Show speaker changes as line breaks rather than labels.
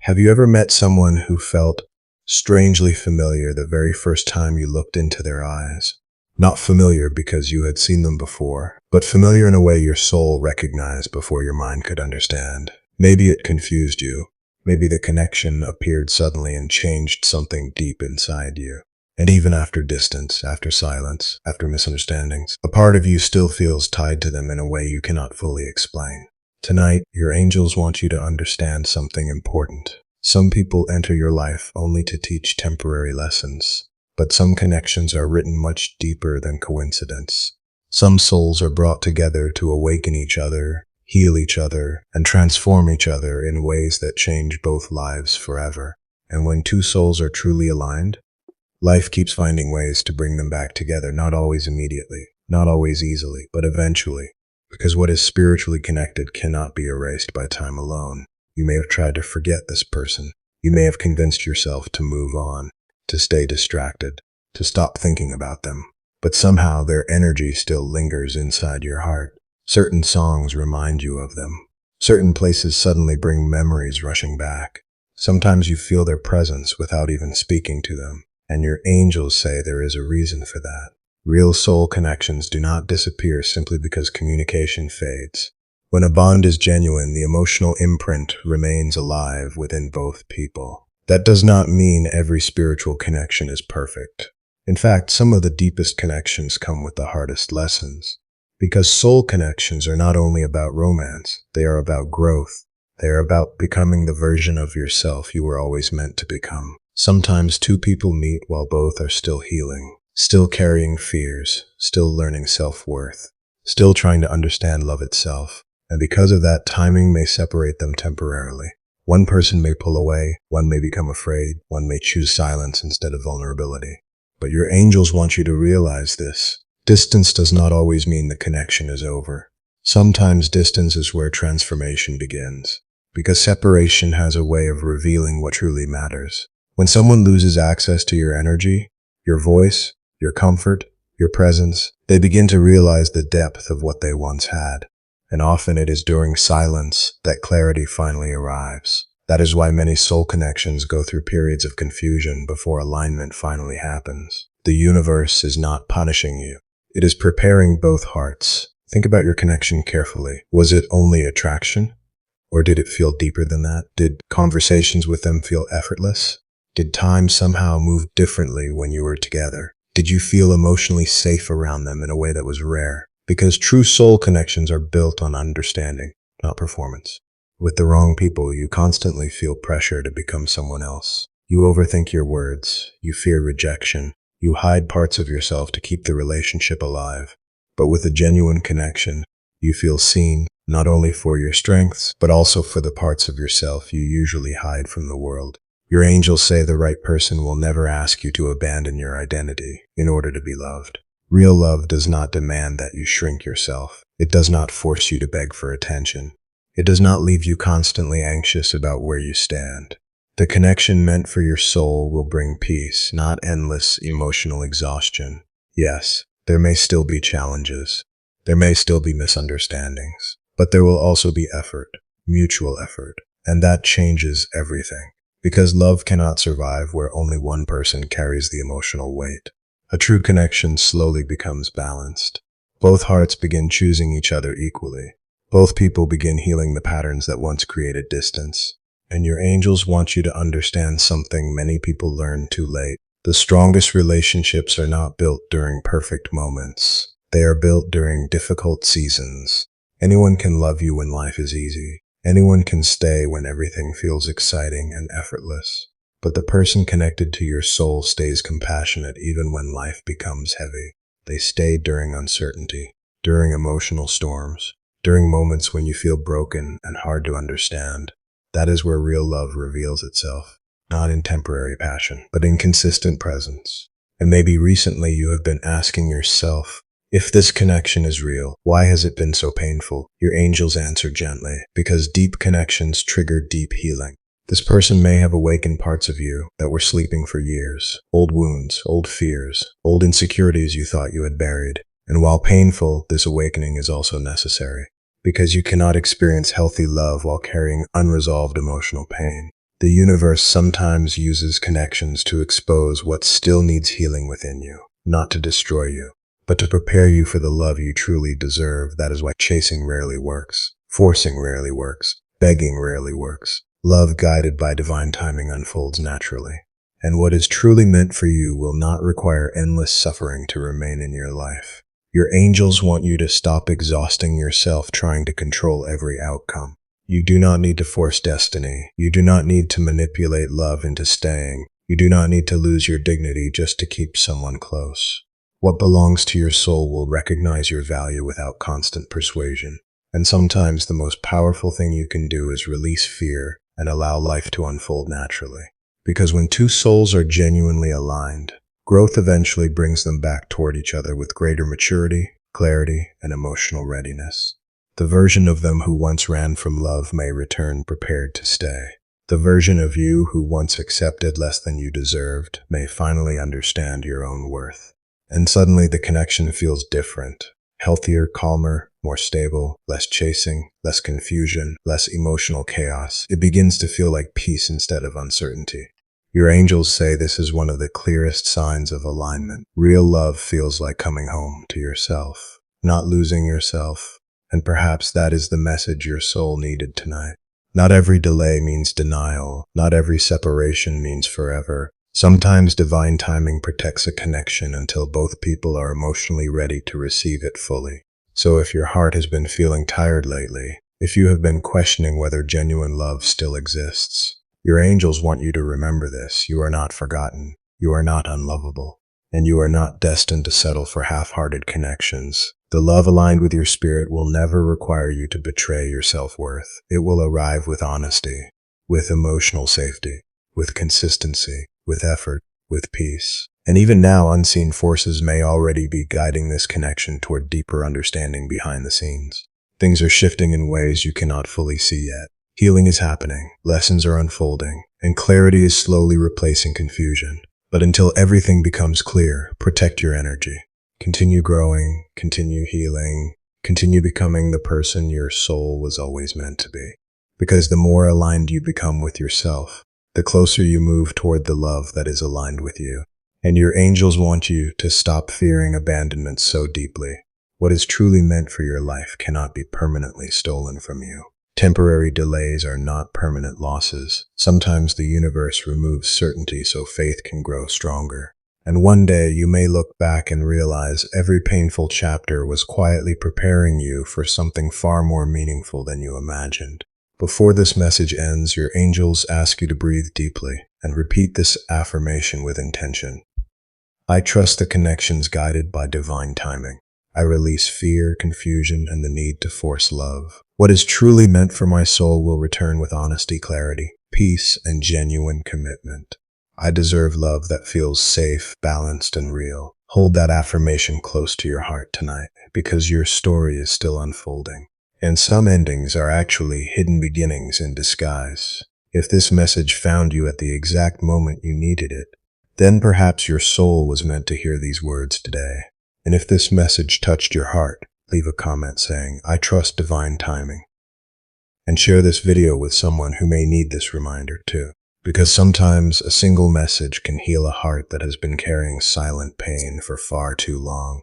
Have you ever met someone who felt strangely familiar the very first time you looked into their eyes? Not familiar because you had seen them before, but familiar in a way your soul recognized before your mind could understand. Maybe it confused you. Maybe the connection appeared suddenly and changed something deep inside you. And even after distance, after silence, after misunderstandings, a part of you still feels tied to them in a way you cannot fully explain. Tonight, your angels want you to understand something important. Some people enter your life only to teach temporary lessons, but some connections are written much deeper than coincidence. Some souls are brought together to awaken each other, heal each other, and transform each other in ways that change both lives forever. And when two souls are truly aligned, life keeps finding ways to bring them back together, not always immediately, not always easily, but eventually. Because what is spiritually connected cannot be erased by time alone. You may have tried to forget this person. You may have convinced yourself to move on, to stay distracted, to stop thinking about them. But somehow their energy still lingers inside your heart. Certain songs remind you of them. Certain places suddenly bring memories rushing back. Sometimes you feel their presence without even speaking to them. And your angels say there is a reason for that. Real soul connections do not disappear simply because communication fades. When a bond is genuine, the emotional imprint remains alive within both people. That does not mean every spiritual connection is perfect. In fact, some of the deepest connections come with the hardest lessons. Because soul connections are not only about romance, they are about growth. They are about becoming the version of yourself you were always meant to become. Sometimes two people meet while both are still healing, still carrying fears, still learning self-worth, still trying to understand love itself. And because of that, timing may separate them temporarily. One person may pull away, one may become afraid, one may choose silence instead of vulnerability. But your angels want you to realize this. Distance does not always mean the connection is over. Sometimes distance is where transformation begins, because separation has a way of revealing what truly matters. When someone loses access to your energy, your voice, your comfort, your presence, they begin to realize the depth of what they once had. And often it is during silence that clarity finally arrives. That is why many soul connections go through periods of confusion before alignment finally happens. The universe is not punishing you. It is preparing both hearts. Think about your connection carefully. Was it only attraction? Or did it feel deeper than that? Did conversations with them feel effortless? Did time somehow move differently when you were together? Did you feel emotionally safe around them in a way that was rare? Because true soul connections are built on understanding, not performance. With the wrong people, you constantly feel pressure to become someone else. You overthink your words. You fear rejection. You hide parts of yourself to keep the relationship alive. But with a genuine connection, you feel seen, not only for your strengths, but also for the parts of yourself you usually hide from the world. Your angels say the right person will never ask you to abandon your identity in order to be loved. Real love does not demand that you shrink yourself. It does not force you to beg for attention. It does not leave you constantly anxious about where you stand. The connection meant for your soul will bring peace, not endless emotional exhaustion. Yes, there may still be challenges. There may still be misunderstandings. But there will also be effort, mutual effort. And that changes everything. Because love cannot survive where only one person carries the emotional weight. A true connection slowly becomes balanced. Both hearts begin choosing each other equally. Both people begin healing the patterns that once created distance. And your angels want you to understand something many people learn too late. The strongest relationships are not built during perfect moments. They are built during difficult seasons. Anyone can love you when life is easy. Anyone can stay when everything feels exciting and effortless. But the person connected to your soul stays compassionate even when life becomes heavy. They stay during uncertainty, during emotional storms, during moments when you feel broken and hard to understand. That is where real love reveals itself, not in temporary passion, but in consistent presence. And maybe recently you have been asking yourself, if this connection is real, why has it been so painful? Your angels answer gently, because deep connections trigger deep healing. This person may have awakened parts of you that were sleeping for years, old wounds, old fears, old insecurities you thought you had buried. And while painful, this awakening is also necessary, because you cannot experience healthy love while carrying unresolved emotional pain. The universe sometimes uses connections to expose what still needs healing within you, not to destroy you, but to prepare you for the love you truly deserve. That is why chasing rarely works, forcing rarely works, begging rarely works. Love guided by divine timing unfolds naturally. And what is truly meant for you will not require endless suffering to remain in your life. Your angels want you to stop exhausting yourself trying to control every outcome. You do not need to force destiny. You do not need to manipulate love into staying. You do not need to lose your dignity just to keep someone close. What belongs to your soul will recognize your value without constant persuasion. And sometimes the most powerful thing you can do is release fear and allow life to unfold naturally. Because when two souls are genuinely aligned, growth eventually brings them back toward each other with greater maturity, clarity, and emotional readiness. The version of them who once ran from love may return prepared to stay. The version of you who once accepted less than you deserved may finally understand your own worth. And suddenly the connection feels different. Healthier, calmer, more stable, less chasing, less confusion, less emotional chaos. It begins to feel like peace instead of uncertainty. Your angels say this is one of the clearest signs of alignment. Real love feels like coming home to yourself, not losing yourself. And perhaps that is the message your soul needed tonight. Not every delay means denial. Not every separation means forever. Sometimes divine timing protects a connection until both people are emotionally ready to receive it fully. So if your heart has been feeling tired lately, if you have been questioning whether genuine love still exists, your angels want you to remember this. You are not forgotten. You are not unlovable. And you are not destined to settle for half-hearted connections. The love aligned with your spirit will never require you to betray your self-worth. It will arrive with honesty, with emotional safety, with consistency, with effort, with peace. And even now, unseen forces may already be guiding this connection toward deeper understanding behind the scenes. Things are shifting in ways you cannot fully see yet. Healing is happening, lessons are unfolding, and clarity is slowly replacing confusion. But until everything becomes clear, protect your energy. Continue growing, continue healing, continue becoming the person your soul was always meant to be. Because the more aligned you become with yourself, the closer you move toward the love that is aligned with you. And your angels want you to stop fearing abandonment so deeply. What is truly meant for your life cannot be permanently stolen from you. Temporary delays are not permanent losses. Sometimes the universe removes certainty so faith can grow stronger. And one day you may look back and realize every painful chapter was quietly preparing you for something far more meaningful than you imagined. Before this message ends, your angels ask you to breathe deeply and repeat this affirmation with intention. I trust the connections guided by divine timing. I release fear, confusion, and the need to force love. What is truly meant for my soul will return with honesty, clarity, peace, and genuine commitment. I deserve love that feels safe, balanced, and real. Hold that affirmation close to your heart tonight, because your story is still unfolding. And some endings are actually hidden beginnings in disguise. If this message found you at the exact moment you needed it, then perhaps your soul was meant to hear these words today. And if this message touched your heart, leave a comment saying, I trust divine timing. And share this video with someone who may need this reminder too. Because sometimes a single message can heal a heart that has been carrying silent pain for far too long.